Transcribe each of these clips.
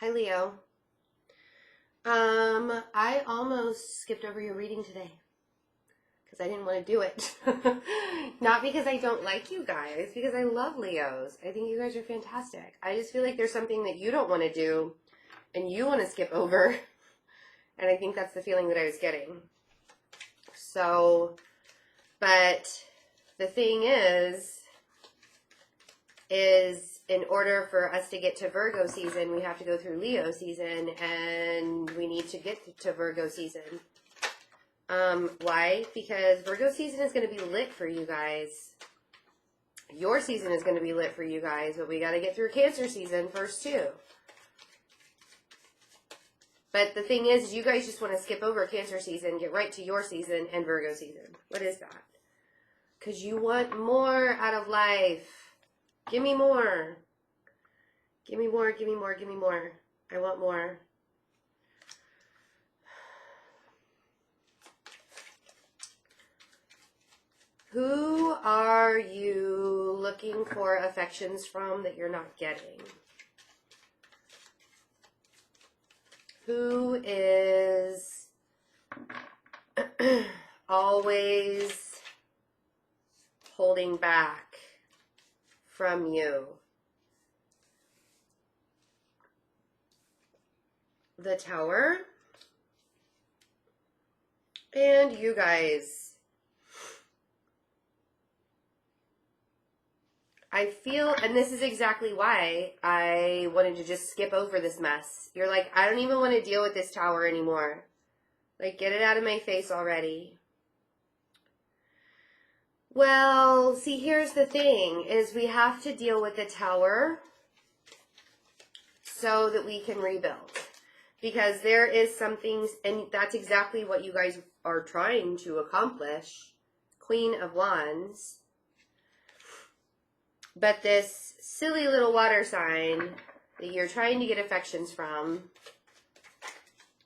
Hi, Leo. I almost skipped over your reading today because I didn't want to do it. Not because I don't like you guys, because I love Leos. I think you guys are fantastic. I just feel like there's something that you don't want to do and you want to skip over. And I think that's the feeling that I was getting. So, but the thing is in order for us to get to Virgo season, we have to go through Leo season, and we need to get to Virgo season. Why? Because Virgo season is going to be lit for you guys. Your season is going to be lit for you guys, but we got to get through Cancer season first too. But the thing is, you guys just want to skip over Cancer season, get right to your season and Virgo season. What is that? Because you want more out of life. Give me more. Give me more, give me more, give me more. I want more. Who are you looking for affections from that you're not getting? Who is always holding back from you? The Tower. And you guys. I feel, and this is exactly why I wanted to just skip over this mess. You're like, I don't even want to deal with this Tower anymore. Like, get it out of my face already. Well, see, here's the thing, is we have to deal with the Tower so that we can rebuild. Because there is some things, and that's exactly what you guys are trying to accomplish. Queen of Wands. But this silly little water sign that you're trying to get affections from,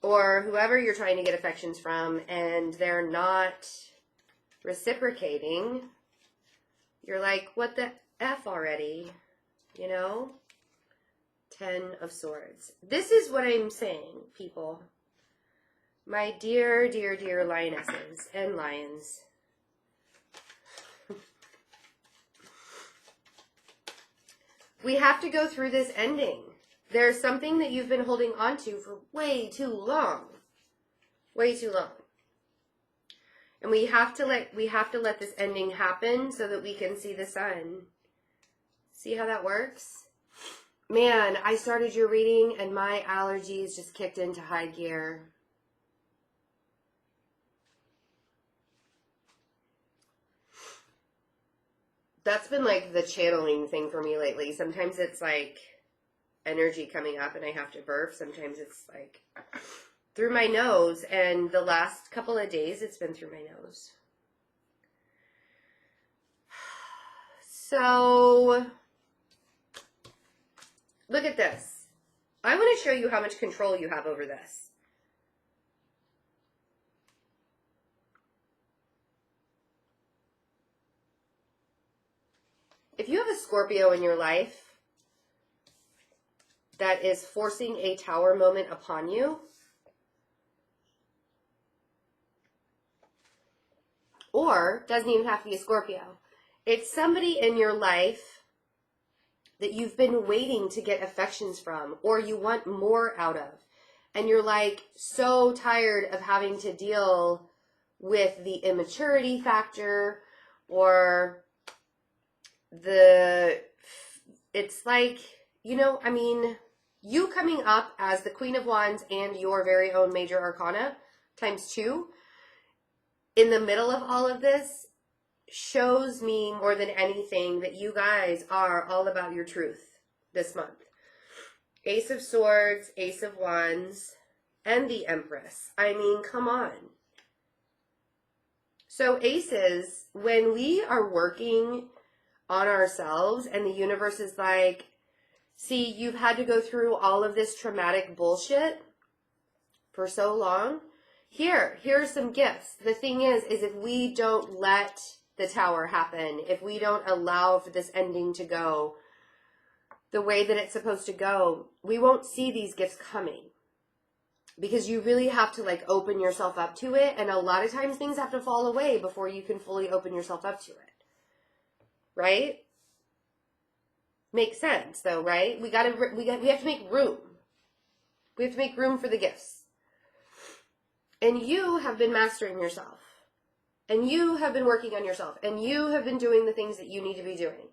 or whoever you're trying to get affections from, and they're not reciprocating, you're like, what the F already, you know? 10 of Swords. This is what I'm saying, people. My dear, dear, dear lionesses and lions. We have to go through this ending. There's something that you've been holding on to for way too long. Way too long. And we have to let this ending happen so that we can see the sun. See how that works? Man, I started your reading and my allergies just kicked into high gear. That's been like the channeling thing for me lately. Sometimes it's like energy coming up and I have to burp. Sometimes it's like through my nose. And the last couple of days, it's been through my nose. So, look at this. I want to show you how much control you have over this. If you have a Scorpio in your life that is forcing a Tower moment upon you, or doesn't even have to be a Scorpio, it's somebody in your life that you've been waiting to get affections from, or you want more out of, and you're like so tired of having to deal with the immaturity factor, or it's like, you know, I mean, you coming up as the Queen of Wands and your very own Major Arcana times 2 in the middle of all of this shows me more than anything that you guys are all about your truth this month. Ace of Swords, Ace of Wands, and the Empress. I mean, come on. So aces, when we are working on ourselves and the universe is like, see, you've had to go through all of this traumatic bullshit for so long. Here's some gifts. The thing is if we don't let the Tower happen, if we don't allow for this ending to go, the way that it's supposed to go, we won't see these gifts coming. Because you really have to like open yourself up to it. And a lot of times things have to fall away before you can fully open yourself up to it. Right? Makes sense though, right? We have to make room. We have to make room for the gifts. And you have been mastering yourself. And you have been working on yourself. And you have been doing the things that you need to be doing.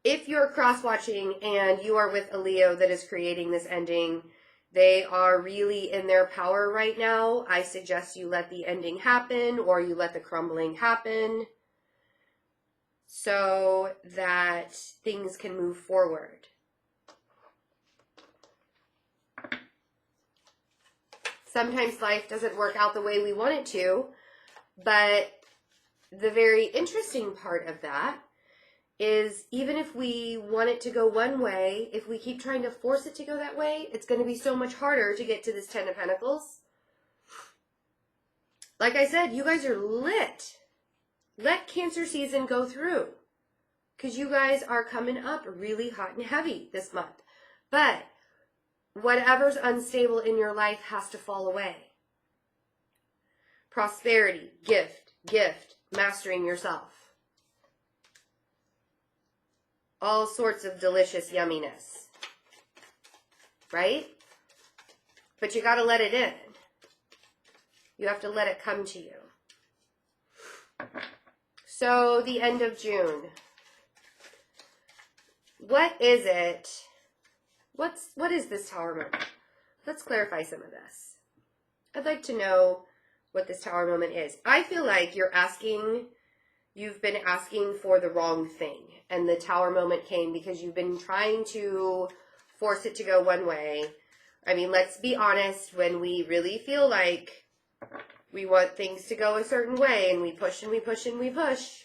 If you're cross-watching and you are with a Leo that is creating this ending, they are really in their power right now. I suggest you let the ending happen or you let the crumbling happen so that things can move forward. Sometimes life doesn't work out the way we want it to, but the very interesting part of that is even if we want it to go one way, if we keep trying to force it to go that way, it's going to be so much harder to get to this 10 of Pentacles. Like I said, you guys are lit. Let Cancer season go through. Because you guys are coming up really hot and heavy this month. But whatever's unstable in your life has to fall away. Prosperity, gift, mastering yourself. All sorts of delicious yumminess, right? But you got to let it in. You have to let it come to you. So the end of June. What is it? What is this Tower moment? Let's clarify some of this. I'd like to know what this Tower moment is. I feel like you've been asking for the wrong thing. And the Tower moment came because you've been trying to force it to go one way. I mean, let's be honest, when we really feel like we want things to go a certain way and we push and we push and we push,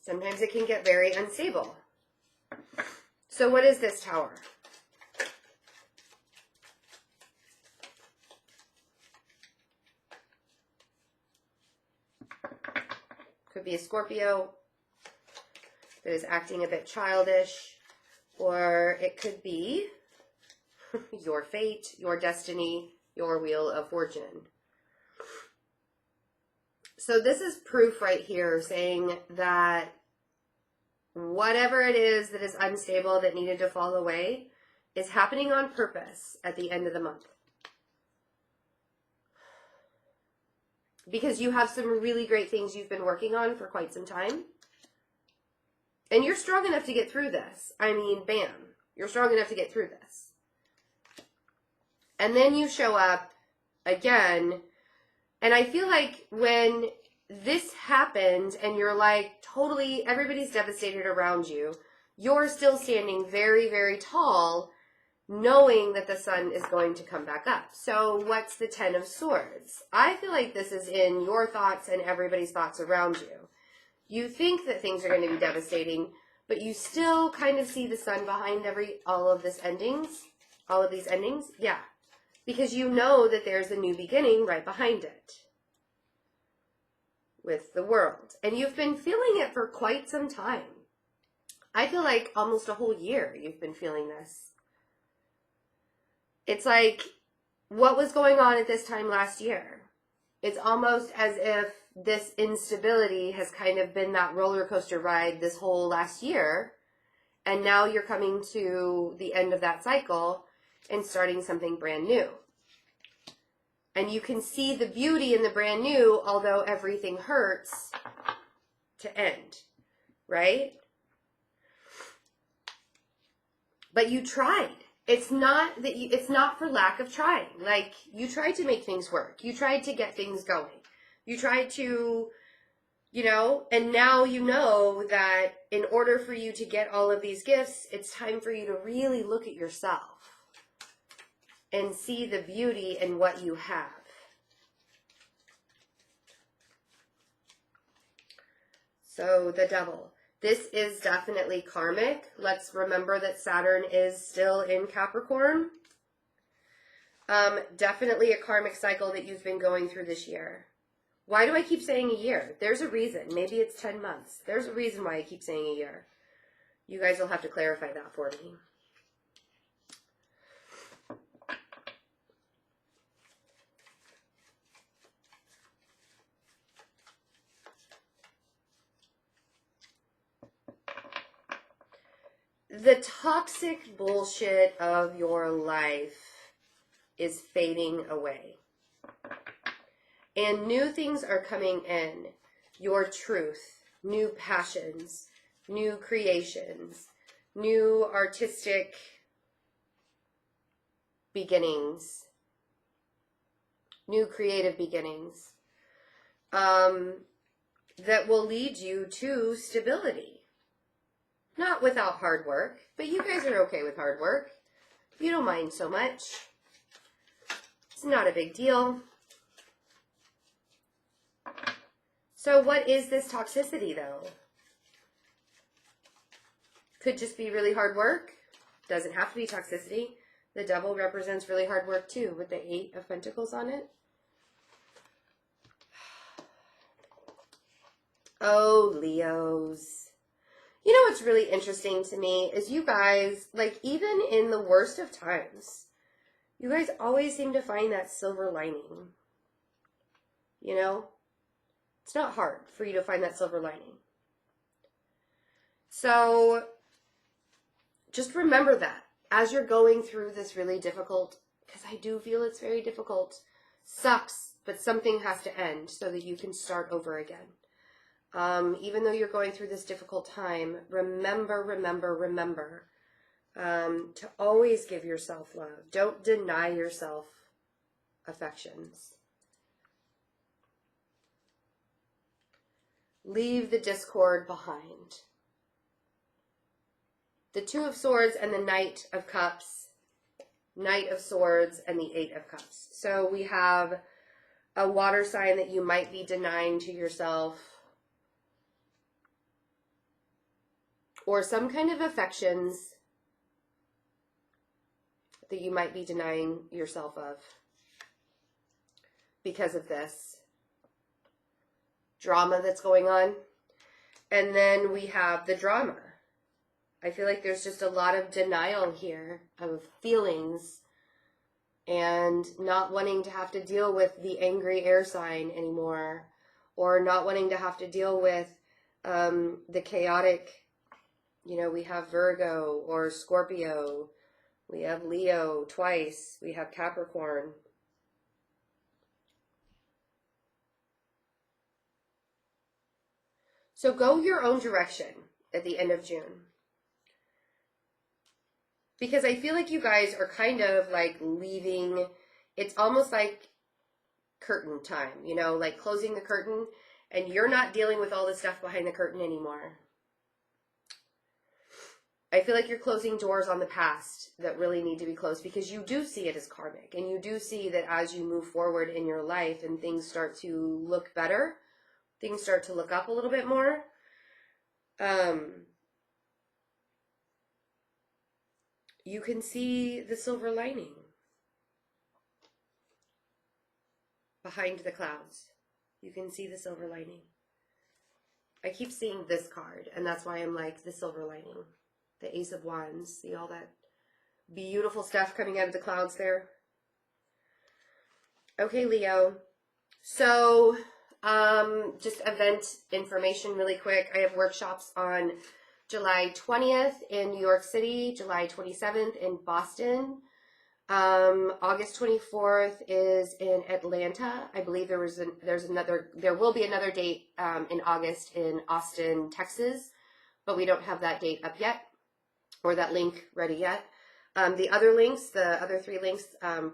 sometimes it can get very unstable. So what is this Tower? Could be a Scorpio that is acting a bit childish, or it could be your fate, your destiny, your wheel of fortune. So this is proof right here saying that whatever it is that is unstable that needed to fall away is happening on purpose at the end of the month. Because you have some really great things you've been working on for quite some time. And you're strong enough to get through this. I mean, bam. You're strong enough to get through this. And then you show up again. And I feel like when this happens and you're like totally, everybody's devastated around you, you're still standing very, very tall, knowing that the sun is going to come back up. So what's the 10 of Swords? I feel like this is in your thoughts and everybody's thoughts around you. You think that things are going to be devastating, but you still kind of see the sun behind all of these endings. Yeah. Because you know that there's a new beginning right behind it. With the World. And you've been feeling it for quite some time. I feel like almost a whole year you've been feeling this. It's like, what was going on at this time last year? It's almost as if this instability has kind of been that roller coaster ride this whole last year. And now you're coming to the end of that cycle and starting something brand new. And you can see the beauty in the brand new, although everything hurts to end, right? But you tried. It's not for lack of trying. Like, you tried to make things work. You tried to get things going. You tried to, and now you know that in order for you to get all of these gifts, it's time for you to really look at yourself and see the beauty in what you have. So the Devil. This is definitely karmic. Let's remember that Saturn is still in Capricorn. Definitely a karmic cycle that you've been going through this year. Why do I keep saying a year? There's a reason. Maybe it's 10 months. There's a reason why I keep saying a year. You guys will have to clarify that for me. The toxic bullshit of your life is fading away. And new things are coming in. Your truth, new passions, new creations, new artistic beginnings, new creative beginnings, that will lead you to stability. Not without hard work, but you guys are okay with hard work. You don't mind so much. It's not a big deal. So what is this toxicity, though? Could just be really hard work. Doesn't have to be toxicity. The devil represents really hard work, too, with the 8 of Pentacles on it. Oh, Leos. You know what's really interesting to me is you guys, like, even in the worst of times, you guys always seem to find that silver lining. You know? It's not hard for you to find that silver lining. So, just remember that as you're going through this really difficult, because I do feel it's very difficult, sucks, but something has to end so that you can start over again. Even though you're going through this difficult time, remember to always give yourself love. Don't deny yourself affections. Leave the discord behind. The 2 of Swords and the Knight of Cups, Knight of Swords and the 8 of Cups. So we have a water sign that you might be denying to yourself, or some kind of affections that you might be denying yourself of because of this drama that's going on. And then we have the drama. I feel like there's just a lot of denial here of feelings and not wanting to have to deal with the angry air sign anymore, or not wanting to have to deal with the chaotic. You know, we have Virgo or Scorpio. We have Leo twice. We have Capricorn. So go your own direction at the end of June. Because I feel like you guys are kind of like leaving. It's almost like curtain time, you know, like closing the curtain, and you're not dealing with all the stuff behind the curtain anymore. I feel like you're closing doors on the past that really need to be closed, because you do see it as karmic, and you do see that as you move forward in your life and things start to look better, things start to look up a little bit more, you can see the silver lining behind the clouds. You can see the silver lining. I keep seeing this card, and that's why I'm like, the silver lining. The Ace of Wands. See all that beautiful stuff coming out of the clouds there? Okay, Leo. So, just event information really quick. I have workshops on July 20th in New York City, July 27th in Boston. August 24th is in Atlanta. I believe there will be another date in August in Austin, Texas, but we don't have that date up yet, or that link ready yet. The other links, the other 3 links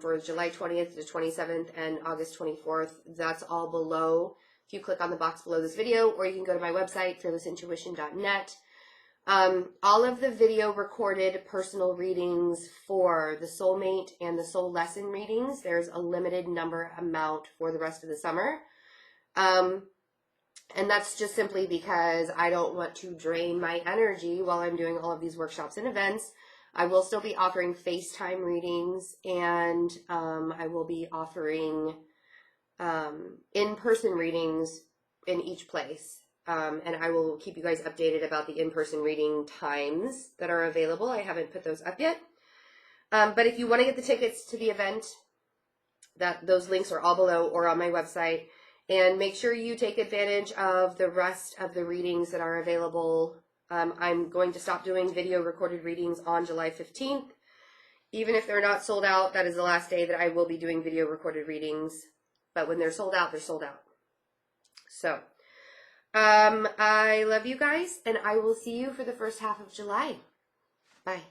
for July 20th to 27th and August 24th, that's all below. If you click on the box below this video, or you can go to my website, fearlessintuition.net. All of the video recorded personal readings for the soulmate and the soul lesson readings, there's a limited number amount for the rest of the summer. And that's just simply because I don't want to drain my energy while I'm doing all of these workshops and events. I will still be offering FaceTime readings, and I will be offering in-person readings in each place. And I will keep you guys updated about the in-person reading times that are available. I haven't put those up yet. But if you want to get the tickets to the event, those links are all below or on my website. And make sure you take advantage of the rest of the readings that are available. I'm going to stop doing video recorded readings on July 15th. Even if they're not sold out, that is the last day that I will be doing video recorded readings. But when they're sold out, they're sold out. So, I love you guys, and I will see you for the first half of July. Bye.